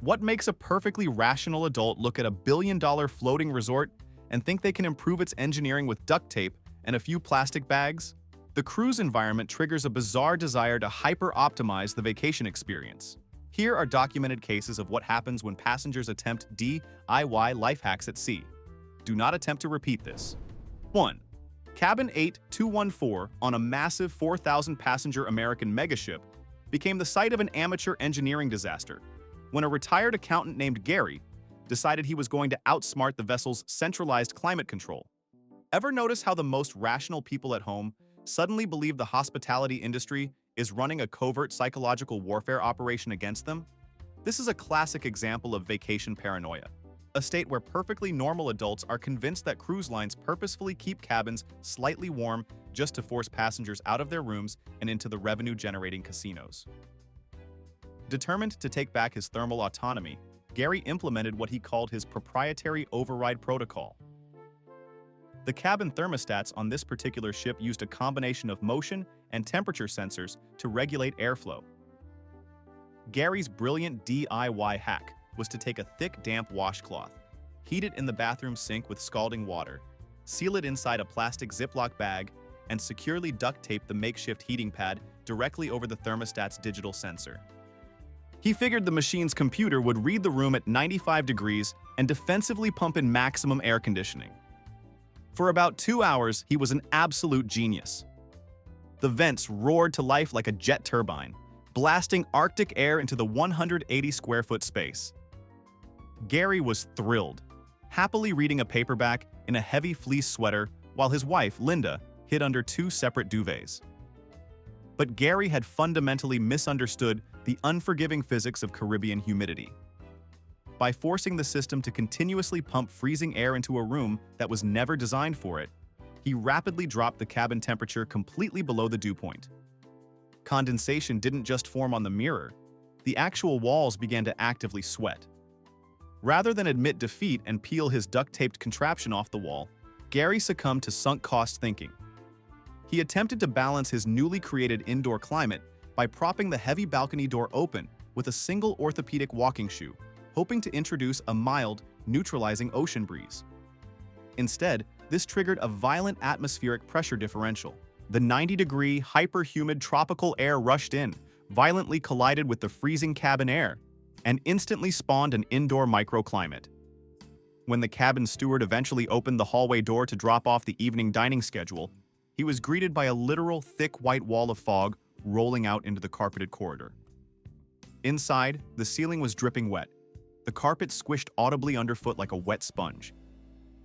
What makes a perfectly rational adult look at a billion-dollar floating resort and think they can improve its engineering with duct tape and a few plastic bags? The cruise environment triggers a bizarre desire to hyper-optimize the vacation experience. Here are documented cases of what happens when passengers attempt DIY life hacks at sea. Do not attempt to repeat this. 1. Cabin 8214 on a massive 4,000-passenger American megaship became the site of an amateur engineering disaster when a retired accountant named Gary decided he was going to outsmart the vessel's centralized climate control. Ever notice how the most rational people at home suddenly believe the hospitality industry is running a covert psychological warfare operation against them? This is a classic example of vacation paranoia, a state where perfectly normal adults are convinced that cruise lines purposefully keep cabins slightly warm just to force passengers out of their rooms and into the revenue-generating casinos. Determined to take back his thermal autonomy, Gary implemented what he called his proprietary override protocol. The cabin thermostats on this particular ship used a combination of motion and temperature sensors to regulate airflow. Gary's brilliant DIY hack was to take a thick, damp washcloth, heat it in the bathroom sink with scalding water, seal it inside a plastic Ziploc bag, and securely duct tape the makeshift heating pad directly over the thermostat's digital sensor. He figured the machine's computer would read the room at 95 degrees and defensively pump in maximum air conditioning. For about 2 hours, he was an absolute genius. The vents roared to life like a jet turbine, blasting Arctic air into the 180-square-foot space. Gary was thrilled, happily reading a paperback in a heavy fleece sweater while his wife, Linda, hid under 2 separate duvets. But Gary had fundamentally misunderstood the unforgiving physics of Caribbean humidity. By forcing the system to continuously pump freezing air into a room that was never designed for it, he rapidly dropped the cabin temperature completely below the dew point. Condensation didn't just form on the mirror, the actual walls began to actively sweat. Rather than admit defeat and peel his duct-taped contraption off the wall, Gary succumbed to sunk-cost thinking. He attempted to balance his newly created indoor climate by propping the heavy balcony door open with a single orthopedic walking shoe, hoping to introduce a mild, neutralizing ocean breeze. Instead, this triggered a violent atmospheric pressure differential. The 90-degree, hyper-humid tropical air rushed in, violently collided with the freezing cabin air, and instantly spawned an indoor microclimate. When the cabin steward eventually opened the hallway door to drop off the evening dining schedule, he was greeted by a literal thick white wall of fog rolling out into the carpeted corridor. Inside, the ceiling was dripping wet, the carpet squished audibly underfoot like a wet sponge,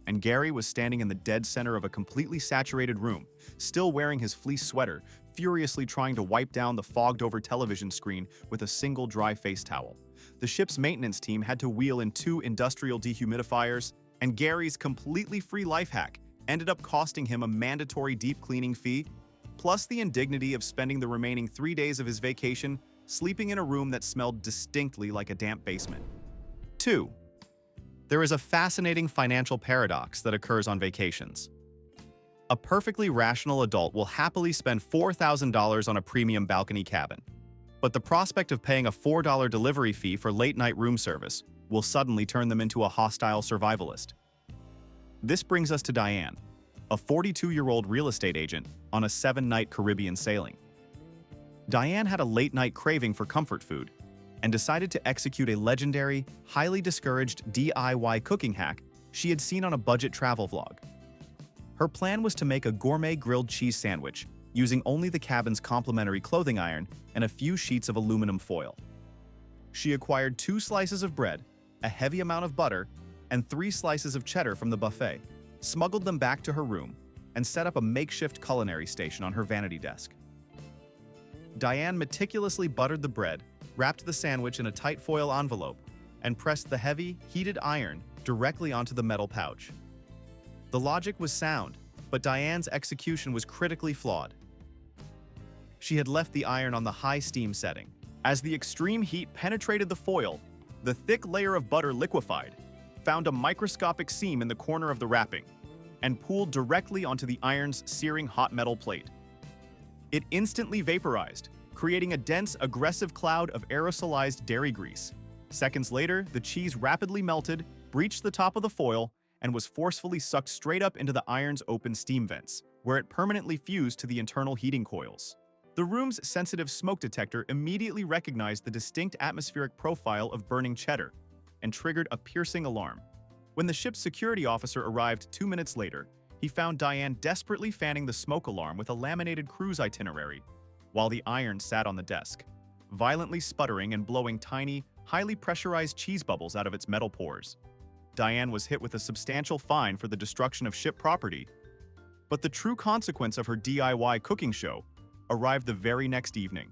and Gary was standing in the dead center of a completely saturated room, still wearing his fleece sweater, furiously trying to wipe down the fogged-over television screen with a single dry face towel. The ship's maintenance team had to wheel in 2 industrial dehumidifiers, and Gary's completely free life hack ended up costing him a mandatory deep cleaning fee, plus the indignity of spending the remaining 3 days of his vacation sleeping in a room that smelled distinctly like a damp basement. 2. There is a fascinating financial paradox that occurs on vacations. A perfectly rational adult will happily spend $4,000 on a premium balcony cabin, but the prospect of paying a $4 delivery fee for late-night room service will suddenly turn them into a hostile survivalist. This brings us to Diane, a 42-year-old real estate agent on a 7-night Caribbean sailing. Diane had a late-night craving for comfort food and decided to execute a legendary, highly discouraged DIY cooking hack she had seen on a budget travel vlog. Her plan was to make a gourmet grilled cheese sandwich using only the cabin's complimentary clothing iron and a few sheets of aluminum foil. She acquired 2 slices of bread, a heavy amount of butter, and 3 slices of cheddar from the buffet, smuggled them back to her room, and set up a makeshift culinary station on her vanity desk. Diane meticulously buttered the bread, wrapped the sandwich in a tight foil envelope, and pressed the heavy, heated iron directly onto the metal pouch. The logic was sound, but Diane's execution was critically flawed. She had left the iron on the high steam setting. As the extreme heat penetrated the foil, the thick layer of butter liquefied, found a microscopic seam in the corner of the wrapping, and pooled directly onto the iron's searing hot metal plate. It instantly vaporized, creating a dense, aggressive cloud of aerosolized dairy grease. Seconds later, the cheese rapidly melted, breached the top of the foil, and was forcefully sucked straight up into the iron's open steam vents, where it permanently fused to the internal heating coils. The room's sensitive smoke detector immediately recognized the distinct atmospheric profile of burning cheddar and triggered a piercing alarm. When the ship's security officer arrived 2 minutes later, he found Diane desperately fanning the smoke alarm with a laminated cruise itinerary, while the iron sat on the desk, violently sputtering and blowing tiny, highly pressurized cheese bubbles out of its metal pores. Diane was hit with a substantial fine for the destruction of ship property, but the true consequence of her DIY cooking show arrived the very next evening.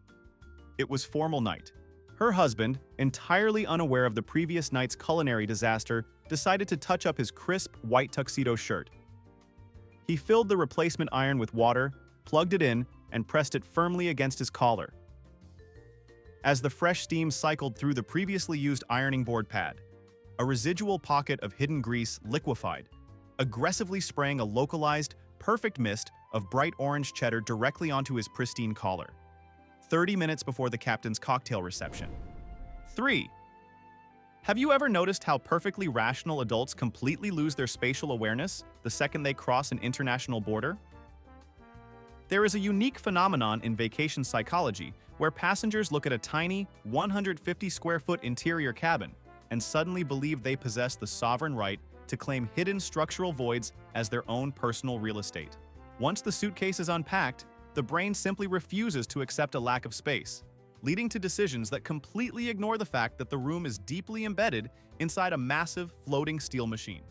It was formal night. Her husband, entirely unaware of the previous night's culinary disaster, decided to touch up his crisp, white tuxedo shirt. He filled the replacement iron with water, plugged it in, and pressed it firmly against his collar. As the fresh steam cycled through the previously used ironing board pad, a residual pocket of hidden grease liquefied, aggressively spraying a localized, perfect mist of bright orange cheddar directly onto his pristine collar. 30 minutes before the captain's cocktail reception. 3. Have you ever noticed how perfectly rational adults completely lose their spatial awareness the second they cross an international border? There is a unique phenomenon in vacation psychology where passengers look at a tiny, 150-square-foot interior cabin and suddenly believe they possess the sovereign right to claim hidden structural voids as their own personal real estate. Once the suitcase is unpacked, the brain simply refuses to accept a lack of space, leading to decisions that completely ignore the fact that the room is deeply embedded inside a massive, floating steel machine.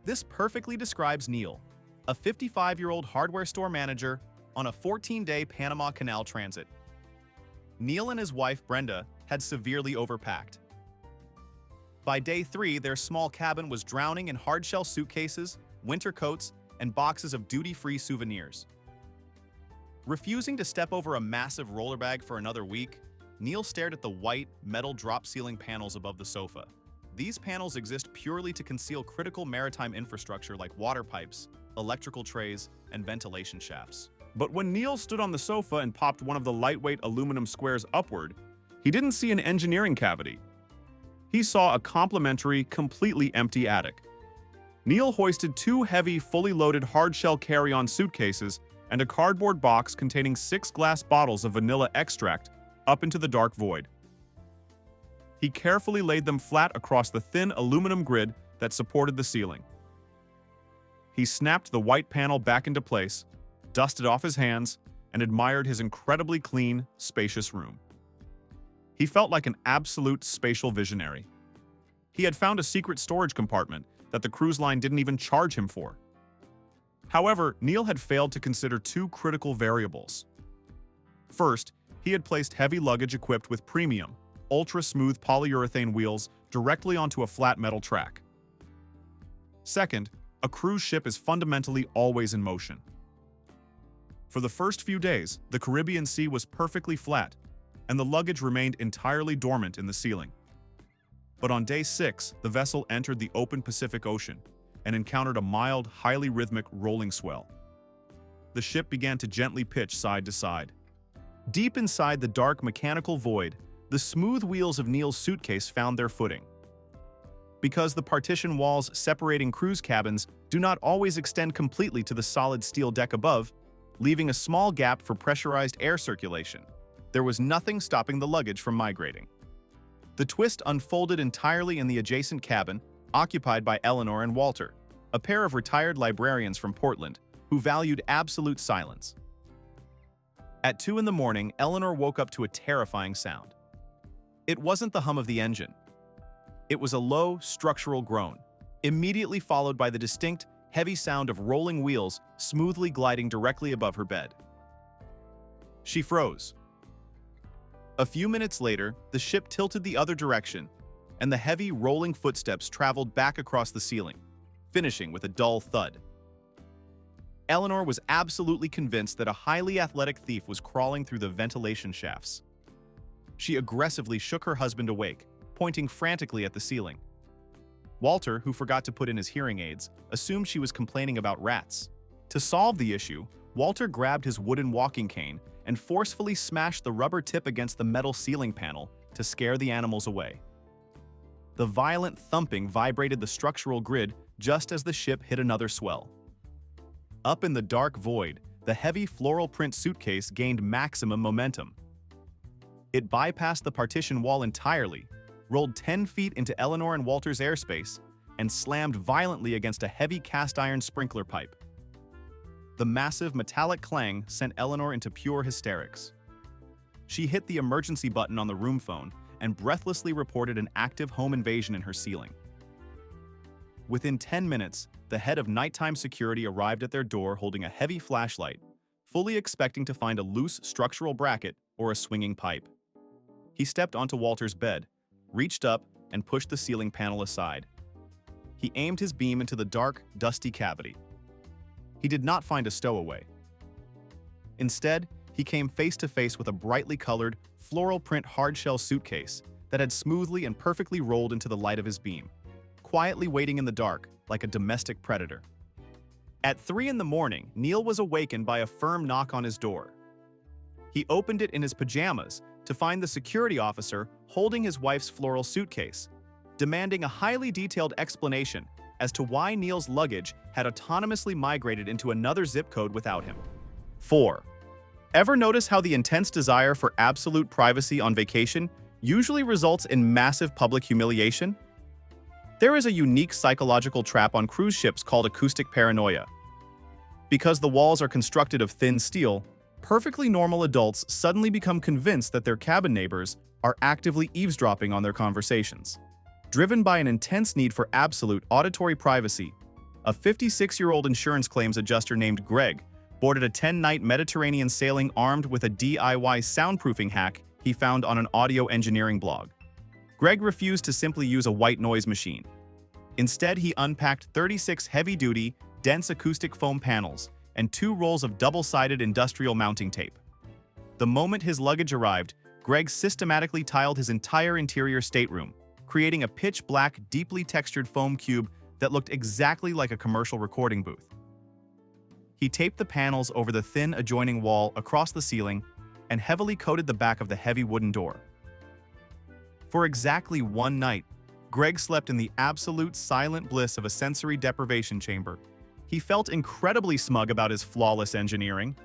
This perfectly describes Neil, a 55-year-old hardware store manager on a 14-day Panama Canal transit. Neil and his wife, Brenda, had severely overpacked. By day 3, their small cabin was drowning in hardshell suitcases, winter coats, and boxes of duty-free souvenirs. Refusing to step over a massive roller bag for another week, Neil stared at the white, metal drop-ceiling panels above the sofa. These panels exist purely to conceal critical maritime infrastructure like water pipes, electrical trays, and ventilation shafts. But when Neil stood on the sofa and popped one of the lightweight aluminum squares upward, he didn't see an engineering cavity. He saw a complimentary, completely empty attic. Neil hoisted 2 heavy, fully loaded hard-shell carry-on suitcases and a cardboard box containing 6 glass bottles of vanilla extract up into the dark void. He carefully laid them flat across the thin aluminum grid that supported the ceiling. He snapped the white panel back into place, dusted off his hands, and admired his incredibly clean, spacious room. He felt like an absolute spatial visionary. He had found a secret storage compartment that the cruise line didn't even charge him for. However, Neil had failed to consider 2 critical variables. First, he had placed heavy luggage equipped with premium, ultra-smooth polyurethane wheels directly onto a flat metal track. Second, a cruise ship is fundamentally always in motion. For the first few days, the Caribbean Sea was perfectly flat, and the luggage remained entirely dormant in the ceiling. But on day 6, the vessel entered the open Pacific Ocean and encountered a mild, highly rhythmic rolling swell. The ship began to gently pitch side to side. Deep inside the dark mechanical void, the smooth wheels of Neil's suitcase found their footing. Because the partition walls separating cruise cabins do not always extend completely to the solid steel deck above, leaving a small gap for pressurized air circulation, there was nothing stopping the luggage from migrating. The twist unfolded entirely in the adjacent cabin, occupied by Eleanor and Walter, a pair of retired librarians from Portland who valued absolute silence. At 2 in the morning, Eleanor woke up to a terrifying sound. It wasn't the hum of the engine. It was a low, structural groan, immediately followed by the distinct, heavy sound of rolling wheels smoothly gliding directly above her bed. She froze. A few minutes later, the ship tilted the other direction, and the heavy, rolling footsteps traveled back across the ceiling, finishing with a dull thud. Eleanor was absolutely convinced that a highly athletic thief was crawling through the ventilation shafts. She aggressively shook her husband awake, pointing frantically at the ceiling. Walter, who forgot to put in his hearing aids, assumed she was complaining about rats. To solve the issue, Walter grabbed his wooden walking cane and forcefully smashed the rubber tip against the metal ceiling panel, to scare the animals away. The violent thumping vibrated the structural grid just as the ship hit another swell. Up in the dark void, the heavy floral print suitcase gained maximum momentum. It bypassed the partition wall entirely, rolled 10 feet into Eleanor and Walter's airspace, and slammed violently against a heavy cast-iron sprinkler pipe. The massive metallic clang sent Eleanor into pure hysterics. She hit the emergency button on the room phone and breathlessly reported an active home invasion in her ceiling. Within 10 minutes, the head of nighttime security arrived at their door holding a heavy flashlight, fully expecting to find a loose structural bracket or a swinging pipe. He stepped onto Walter's bed, reached up, and pushed the ceiling panel aside. He aimed his beam into the dark, dusty cavity. He did not find a stowaway. Instead, he came face to face with a brightly colored, floral print hardshell suitcase that had smoothly and perfectly rolled into the light of his beam, quietly waiting in the dark like a domestic predator. At 3 in the morning, Neil was awakened by a firm knock on his door. He opened it in his pajamas to find the security officer holding his wife's floral suitcase, demanding a highly detailed explanation as to why Neil's luggage had autonomously migrated into another zip code without him. 4. Ever notice how the intense desire for absolute privacy on vacation usually results in massive public humiliation? There is a unique psychological trap on cruise ships called acoustic paranoia. Because the walls are constructed of thin steel, perfectly normal adults suddenly become convinced that their cabin neighbors are actively eavesdropping on their conversations. Driven by an intense need for absolute auditory privacy, a 56-year-old insurance claims adjuster named Greg boarded a 10-night Mediterranean sailing armed with a DIY soundproofing hack he found on an audio engineering blog. Greg refused to simply use a white noise machine. Instead, he unpacked 36 heavy-duty, dense acoustic foam panels and 2 rolls of double-sided industrial mounting tape. The moment his luggage arrived, Greg systematically tiled his entire interior stateroom, creating a pitch-black, deeply textured foam cube that looked exactly like a commercial recording booth. He taped the panels over the thin adjoining wall across the ceiling and heavily coated the back of the heavy wooden door. For exactly 1 night, Greg slept in the absolute silent bliss of a sensory deprivation chamber. He felt incredibly smug about his flawless engineering.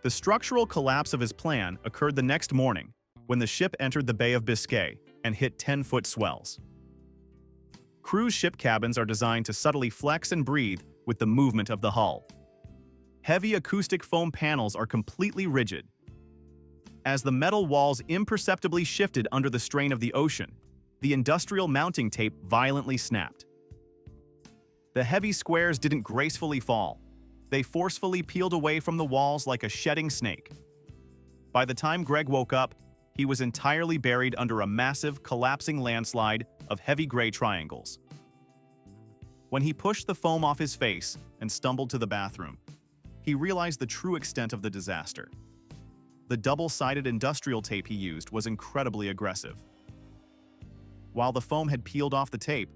The structural collapse of his plan occurred the next morning when the ship entered the Bay of Biscay and hit 10-foot swells. Cruise ship cabins are designed to subtly flex and breathe with the movement of the hull. Heavy acoustic foam panels are completely rigid. As the metal walls imperceptibly shifted under the strain of the ocean, the industrial mounting tape violently snapped. The heavy squares didn't gracefully fall. They forcefully peeled away from the walls like a shedding snake. By the time Greg woke up, he was entirely buried under a massive, collapsing landslide of heavy gray triangles. When he pushed the foam off his face and stumbled to the bathroom, he realized the true extent of the disaster. The double-sided industrial tape he used was incredibly aggressive. While the foam had peeled off the tape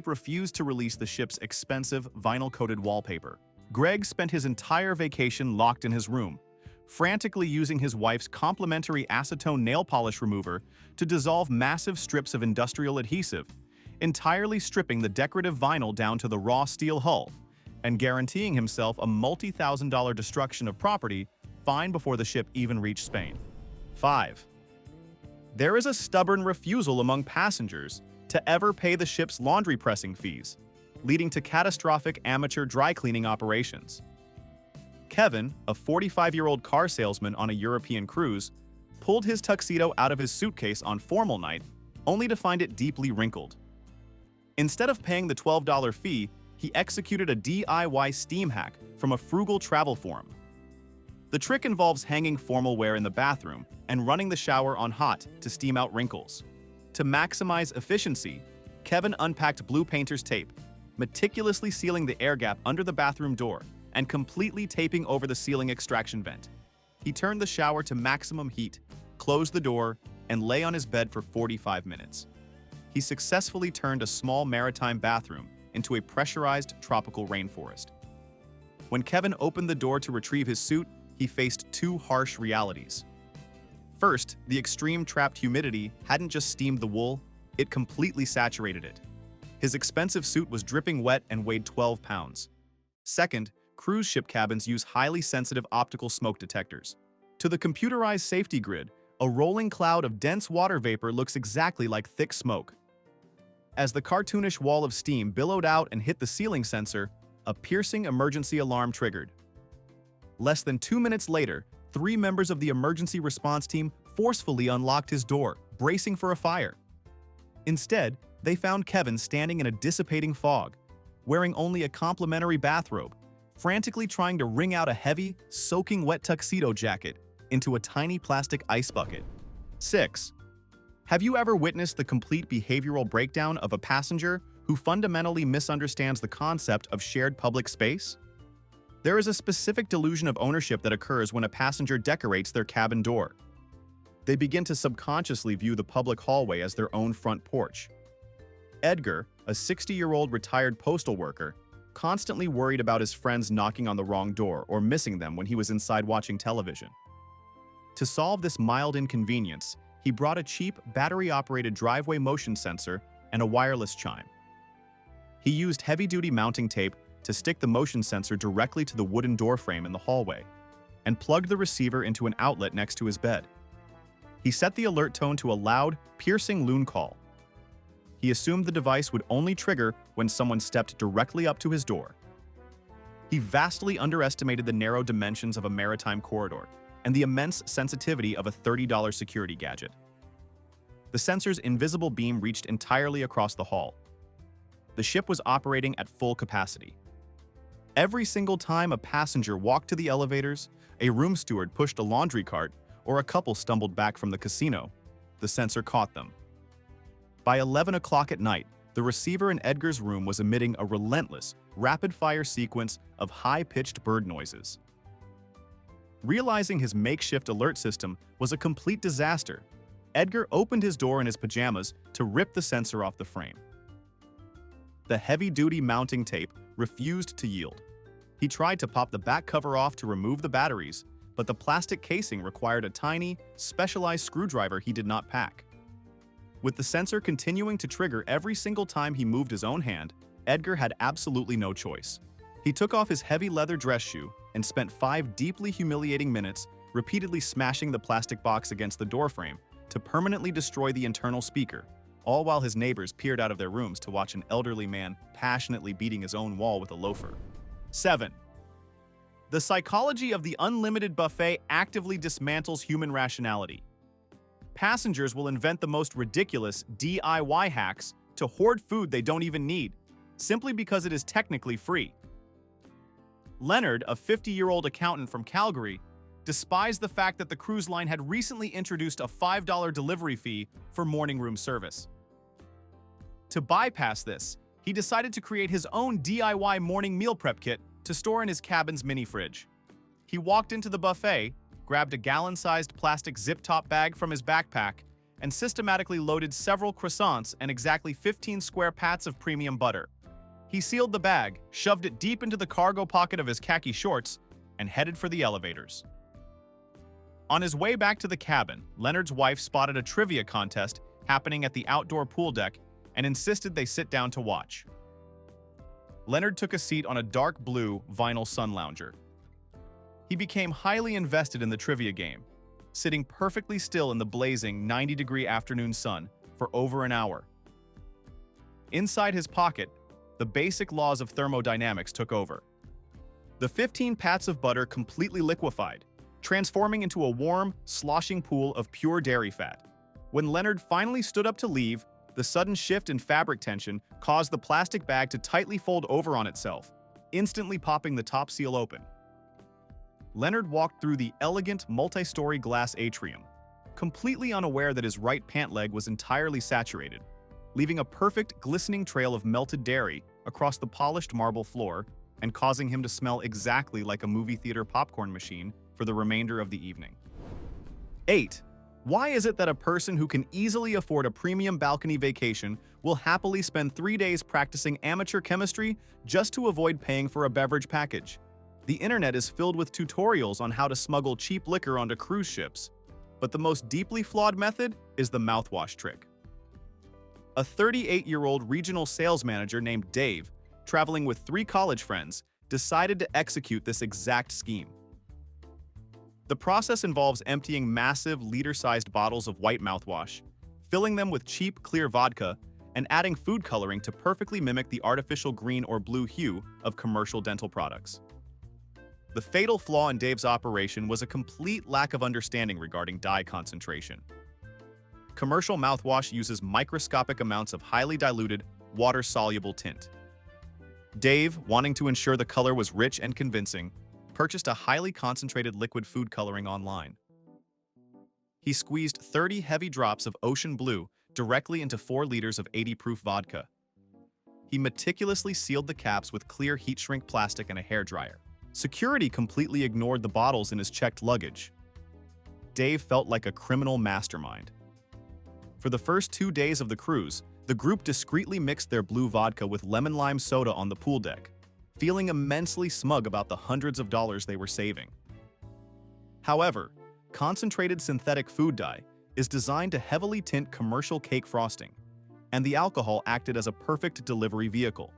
refused to release the ship's expensive, vinyl-coated wallpaper. Greg spent his entire vacation locked in his room, frantically using his wife's complimentary acetone nail polish remover to dissolve massive strips of industrial adhesive, entirely stripping the decorative vinyl down to the raw steel hull, and guaranteeing himself a multi-thousand-dollar destruction of property fine before the ship even reached Spain. 5. There is a stubborn refusal among passengers to ever pay the ship's laundry pressing fees, leading to catastrophic amateur dry cleaning operations. Kevin, a 45-year-old car salesman on a European cruise, pulled his tuxedo out of his suitcase on formal night, only to find it deeply wrinkled. Instead of paying the $12 fee, he executed a DIY steam hack from a frugal travel forum. The trick involves hanging formal wear in the bathroom and running the shower on hot to steam out wrinkles. To maximize efficiency, Kevin unpacked blue painter's tape, meticulously sealing the air gap under the bathroom door and completely taping over the ceiling extraction vent. He turned the shower to maximum heat, closed the door, and lay on his bed for 45 minutes. He successfully turned a small maritime bathroom into a pressurized tropical rainforest. When Kevin opened the door to retrieve his suit, he faced 2 harsh realities. First, the extreme trapped humidity hadn't just steamed the wool, it completely saturated it. His expensive suit was dripping wet and weighed 12 pounds. Second, cruise ship cabins use highly sensitive optical smoke detectors. To the computerized safety grid, a rolling cloud of dense water vapor looks exactly like thick smoke. As the cartoonish wall of steam billowed out and hit the ceiling sensor, a piercing emergency alarm triggered. Less than 2 minutes later, 3 members of the emergency response team forcefully unlocked his door, bracing for a fire. Instead, they found Kevin standing in a dissipating fog, wearing only a complimentary bathrobe, frantically trying to wring out a heavy, soaking wet tuxedo jacket into a tiny plastic ice bucket. 6. Have you ever witnessed the complete behavioral breakdown of a passenger who fundamentally misunderstands the concept of shared public space? There is a specific delusion of ownership that occurs when a passenger decorates their cabin door. They begin to subconsciously view the public hallway as their own front porch. Edgar, a 60-year-old retired postal worker, constantly worried about his friends knocking on the wrong door or missing them when he was inside watching television. To solve this mild inconvenience, he brought a cheap, battery-operated driveway motion sensor and a wireless chime. He used heavy-duty mounting tape to stick the motion sensor directly to the wooden door frame in the hallway, and plugged the receiver into an outlet next to his bed. He set the alert tone to a loud, piercing loon call. He assumed the device would only trigger when someone stepped directly up to his door. He vastly underestimated the narrow dimensions of a maritime corridor and the immense sensitivity of a $30 security gadget. The sensor's invisible beam reached entirely across the hall. The ship was operating at full capacity. Every single time a passenger walked to the elevators, a room steward pushed a laundry cart, or a couple stumbled back from the casino, the sensor caught them. By 11 o'clock at night, the receiver in Edgar's room was emitting a relentless, rapid-fire sequence of high-pitched bird noises. Realizing his makeshift alert system was a complete disaster, Edgar opened his door in his pajamas to rip the sensor off the frame. The heavy-duty mounting tape refused to yield. He tried to pop the back cover off to remove the batteries, but the plastic casing required a tiny, specialized screwdriver he did not pack. With the sensor continuing to trigger every single time he moved his own hand, Edgar had absolutely no choice. He took off his heavy leather dress shoe and spent 5 deeply humiliating minutes repeatedly smashing the plastic box against the doorframe to permanently destroy the internal speaker, all while his neighbors peered out of their rooms to watch an elderly man passionately beating his own wall with a loafer. 7. The psychology of the unlimited buffet actively dismantles human rationality. Passengers will invent the most ridiculous DIY hacks to hoard food they don't even need, simply because it is technically free. Leonard, a 50-year-old accountant from Calgary, despised the fact that the cruise line had recently introduced a $5 delivery fee for morning room service. To bypass this, he decided to create his own DIY morning meal prep kit to store in his cabin's mini fridge. He walked into the buffet, grabbed a gallon-sized plastic zip-top bag from his backpack, and systematically loaded several croissants and exactly 15 square pats of premium butter. He sealed the bag, shoved it deep into the cargo pocket of his khaki shorts, and headed for the elevators. On his way back to the cabin, Leonard's wife spotted a trivia contest happening at the outdoor pool deck and insisted they sit down to watch. Leonard took a seat on a dark blue vinyl sun lounger. He became highly invested in the trivia game, sitting perfectly still in the blazing 90-degree afternoon sun for over an hour. Inside his pocket, the basic laws of thermodynamics took over. The 15 pats of butter completely liquefied, transforming into a warm, sloshing pool of pure dairy fat. When Leonard finally stood up to leave, the sudden shift in fabric tension caused the plastic bag to tightly fold over on itself, instantly popping the top seal open. Leonard walked through the elegant, multi-story glass atrium, completely unaware that his right pant leg was entirely saturated, leaving a perfect, glistening trail of melted dairy across the polished marble floor and causing him to smell exactly like a movie theater popcorn machine for the remainder of the evening. 8. Why is it that a person who can easily afford a premium balcony vacation will happily spend 3 days practicing amateur chemistry just to avoid paying for a beverage package? The internet is filled with tutorials on how to smuggle cheap liquor onto cruise ships, But the most deeply flawed method is the mouthwash trick. A 38-year-old regional sales manager named Dave, traveling with 3 college friends, decided to execute this exact scheme. The process involves emptying massive liter-sized bottles of white mouthwash, filling them with cheap, clear vodka, and adding food coloring to perfectly mimic the artificial green or blue hue of commercial dental products. The fatal flaw in Dave's operation was a complete lack of understanding regarding dye concentration. Commercial mouthwash uses microscopic amounts of highly diluted, water-soluble tint. Dave, wanting to ensure the color was rich and convincing, purchased a highly concentrated liquid food coloring online. He squeezed 30 heavy drops of ocean blue directly into 4 liters of 80-proof vodka. He meticulously sealed the caps with clear heat-shrink plastic and a hairdryer. Security completely ignored the bottles in his checked luggage. Dave felt like a criminal mastermind. For the first 2 days of the cruise, the group discreetly mixed their blue vodka with lemon-lime soda on the pool deck, feeling immensely smug about the hundreds of dollars they were saving. However, concentrated synthetic food dye is designed to heavily tint commercial cake frosting, and the alcohol acted as a perfect delivery vehicle.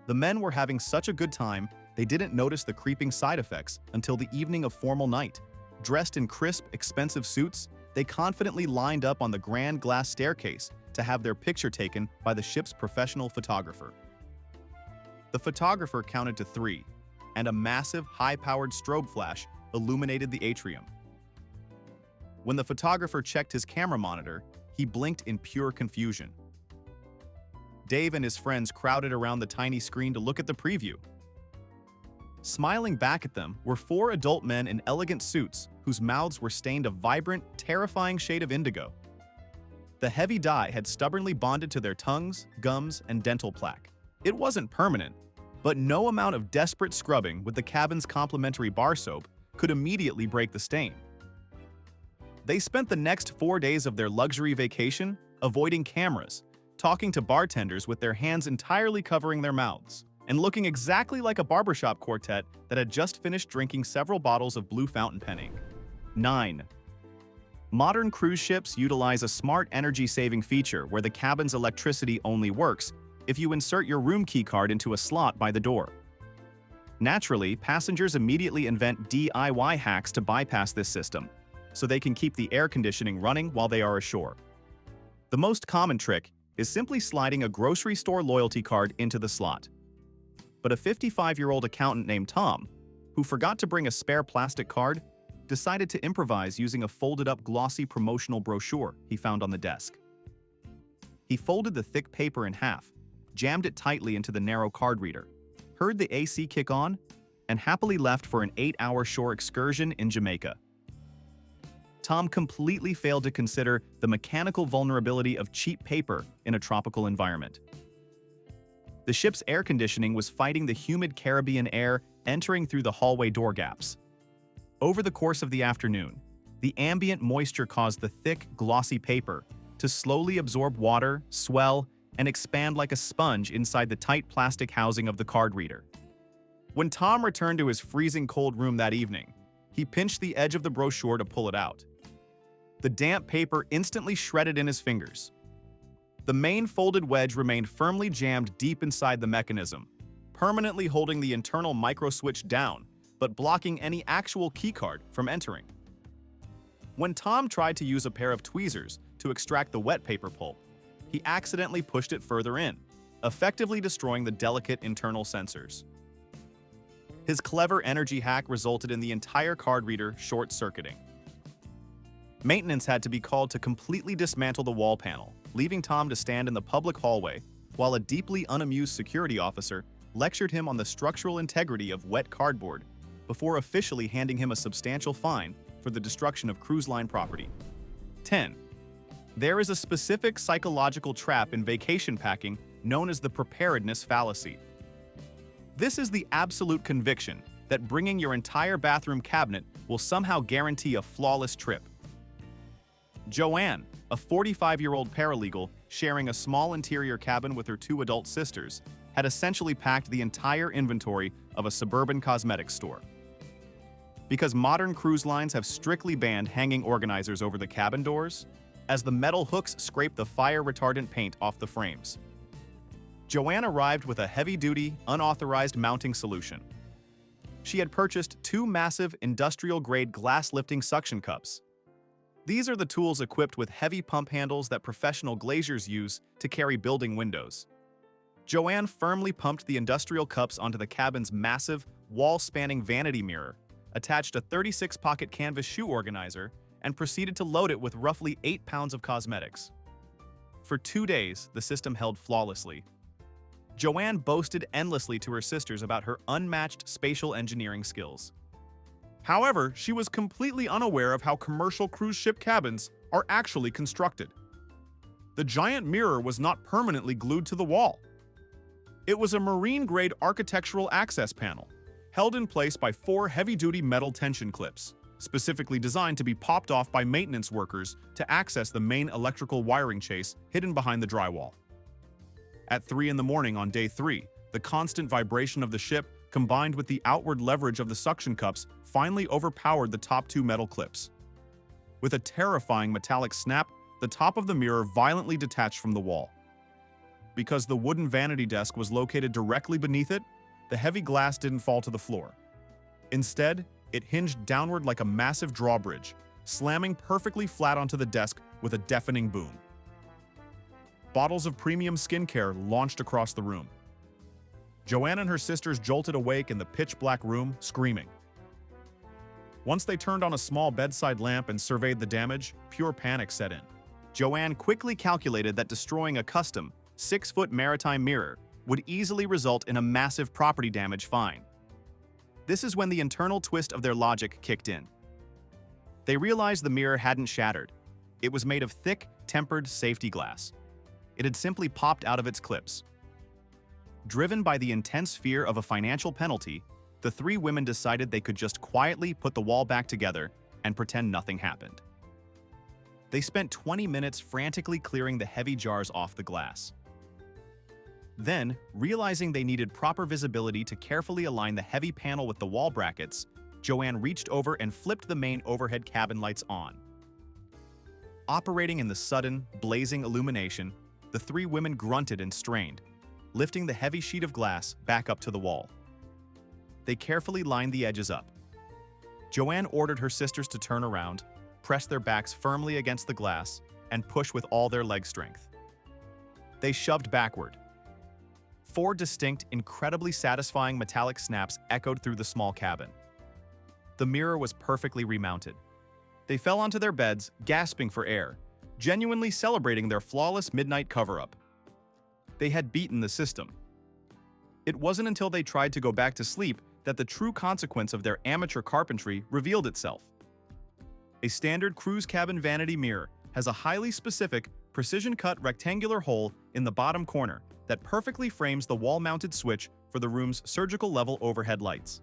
The men were having such a good time, they didn't notice the creeping side effects until the evening of formal night. Dressed in crisp, expensive suits, they confidently lined up on the grand glass staircase to have their picture taken by the ship's professional photographer. The photographer counted to 3, and a massive, high-powered strobe flash illuminated the atrium. When the photographer checked his camera monitor, he blinked in pure confusion. Dave and his friends crowded around the tiny screen to look at the preview. Smiling back at them were 4 adult men in elegant suits whose mouths were stained a vibrant, terrifying shade of indigo. The heavy dye had stubbornly bonded to their tongues, gums, and dental plaque. It wasn't permanent, but no amount of desperate scrubbing with the cabin's complimentary bar soap could immediately break the stain. They spent the next 4 days of their luxury vacation avoiding cameras, talking to bartenders with their hands entirely covering their mouths, and looking exactly like a barbershop quartet that had just finished drinking several bottles of blue fountain pen ink. 9. Modern cruise ships utilize a smart energy-saving feature where the cabin's electricity only works if you insert your room key card into a slot by the door. Naturally, passengers immediately invent DIY hacks to bypass this system, so they can keep the air conditioning running while they are ashore. The most common trick is simply sliding a grocery store loyalty card into the slot. But a 55-year-old accountant named Tom, who forgot to bring a spare plastic card, decided to improvise using a folded-up glossy promotional brochure he found on the desk. He folded the thick paper in half, jammed it tightly into the narrow card reader, heard the AC kick on, and happily left for an 8-hour shore excursion in Jamaica. Tom completely failed to consider the mechanical vulnerability of cheap paper in a tropical environment. The ship's air conditioning was fighting the humid Caribbean air entering through the hallway door gaps. Over the course of the afternoon, the ambient moisture caused the thick, glossy paper to slowly absorb water, swell, and expand like a sponge inside the tight plastic housing of the card reader. When Tom returned to his freezing cold room that evening, he pinched the edge of the brochure to pull it out. The damp paper instantly shredded in his fingers. The main folded wedge remained firmly jammed deep inside the mechanism, permanently holding the internal micro-switch down, but blocking any actual keycard from entering. When Tom tried to use a pair of tweezers to extract the wet paper pulp, he accidentally pushed it further in, effectively destroying the delicate internal sensors. His clever energy hack resulted in the entire card reader short-circuiting. Maintenance had to be called to completely dismantle the wall panel, leaving Tom to stand in the public hallway while a deeply unamused security officer lectured him on the structural integrity of wet cardboard before officially handing him a substantial fine for the destruction of cruise line property. 10. There is a specific psychological trap in vacation packing known as the preparedness fallacy. This is the absolute conviction that bringing your entire bathroom cabinet will somehow guarantee a flawless trip. Joanne, a 45-year-old paralegal sharing a small interior cabin with her 2 adult sisters, had essentially packed the entire inventory of a suburban cosmetics store. because modern cruise lines have strictly banned hanging organizers over the cabin doors, as the metal hooks scrape the fire-retardant paint off the frames. Joanne arrived with a heavy-duty, unauthorized mounting solution. She had purchased 2 massive, industrial-grade glass-lifting suction cups. These are the tools equipped with heavy pump handles that professional glaziers use to carry building windows. Joanne firmly pumped the industrial cups onto the cabin's massive, wall-spanning vanity mirror, attached a 36-pocket canvas shoe organizer, and proceeded to load it with roughly 8 pounds of cosmetics. For 2 days, the system held flawlessly. Joanne boasted endlessly to her sisters about her unmatched spatial engineering skills. However, she was completely unaware of how commercial cruise ship cabins are actually constructed. The giant mirror was not permanently glued to the wall. It was a marine-grade architectural access panel, held in place by 4 heavy-duty metal tension clips, specifically designed to be popped off by maintenance workers to access the main electrical wiring chase hidden behind the drywall. At 3 in the morning on day 3, the constant vibration of the ship, combined with the outward leverage of the suction cups, finally overpowered the top 2 metal clips. With a terrifying metallic snap, the top of the mirror violently detached from the wall. Because the wooden vanity desk was located directly beneath it, the heavy glass didn't fall to the floor. Instead, it hinged downward like a massive drawbridge, slamming perfectly flat onto the desk with a deafening boom. Bottles of premium skincare launched across the room. Joanne and her sisters jolted awake in the pitch-black room, screaming. Once they turned on a small bedside lamp and surveyed the damage, pure panic set in. Joanne quickly calculated that destroying a custom, 6-foot maritime mirror would easily result in a massive property damage fine. This is when the internal twist of their logic kicked in. They realized the mirror hadn't shattered. It was made of thick, tempered safety glass. It had simply popped out of its clips. Driven by the intense fear of a financial penalty, the 3 women decided they could just quietly put the wall back together and pretend nothing happened. They spent 20 minutes frantically clearing the heavy jars off the glass. Then, realizing they needed proper visibility to carefully align the heavy panel with the wall brackets, Joanne reached over and flipped the main overhead cabin lights on. Operating in the sudden, blazing illumination, the 3 women grunted and strained, lifting the heavy sheet of glass back up to the wall. They carefully lined the edges up. Joanne ordered her sisters to turn around, press their backs firmly against the glass, and push with all their leg strength. They shoved backward. 4 distinct, incredibly satisfying metallic snaps echoed through the small cabin. The mirror was perfectly remounted. They fell onto their beds, gasping for air, genuinely celebrating their flawless midnight cover-up. They had beaten the system. It wasn't until they tried to go back to sleep that the true consequence of their amateur carpentry revealed itself. A standard cruise cabin vanity mirror has a highly specific, precision-cut rectangular hole in the bottom corner that perfectly frames the wall-mounted switch for the room's surgical-level overhead lights.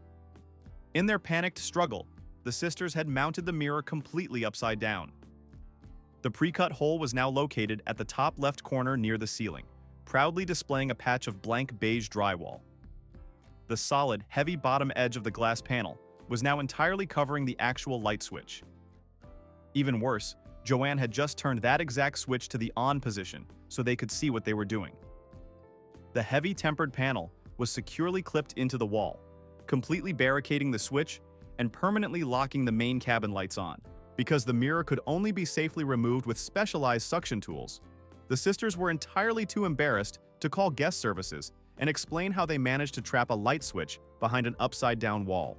In their panicked struggle, the sisters had mounted the mirror completely upside down. The pre-cut hole was now located at the top left corner near the ceiling, proudly displaying a patch of blank beige drywall. The solid, heavy bottom edge of the glass panel was now entirely covering the actual light switch. Even worse, Joanne had just turned that exact switch to the on position so they could see what they were doing. The heavy tempered panel was securely clipped into the wall, completely barricading the switch and permanently locking the main cabin lights on. Because the mirror could only be safely removed with specialized suction tools, the sisters were entirely too embarrassed to call guest services and explain how they managed to trap a light switch behind an upside-down wall.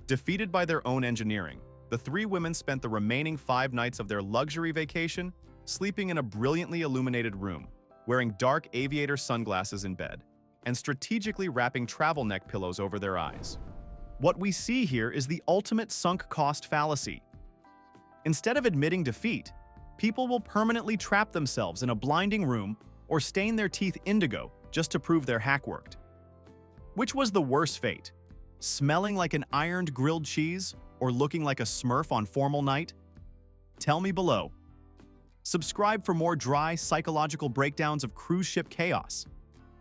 Defeated by their own engineering, the 3 women spent the remaining 5 nights of their luxury vacation sleeping in a brilliantly illuminated room, wearing dark aviator sunglasses in bed, and strategically wrapping travel neck pillows over their eyes. What we see here is the ultimate sunk cost fallacy. Instead of admitting defeat, people will permanently trap themselves in a blinding room or stain their teeth indigo just to prove their hack worked. Which was the worse fate? Smelling like an ironed grilled cheese or looking like a Smurf on formal night? Tell me below. Subscribe for more dry, psychological breakdowns of cruise ship chaos.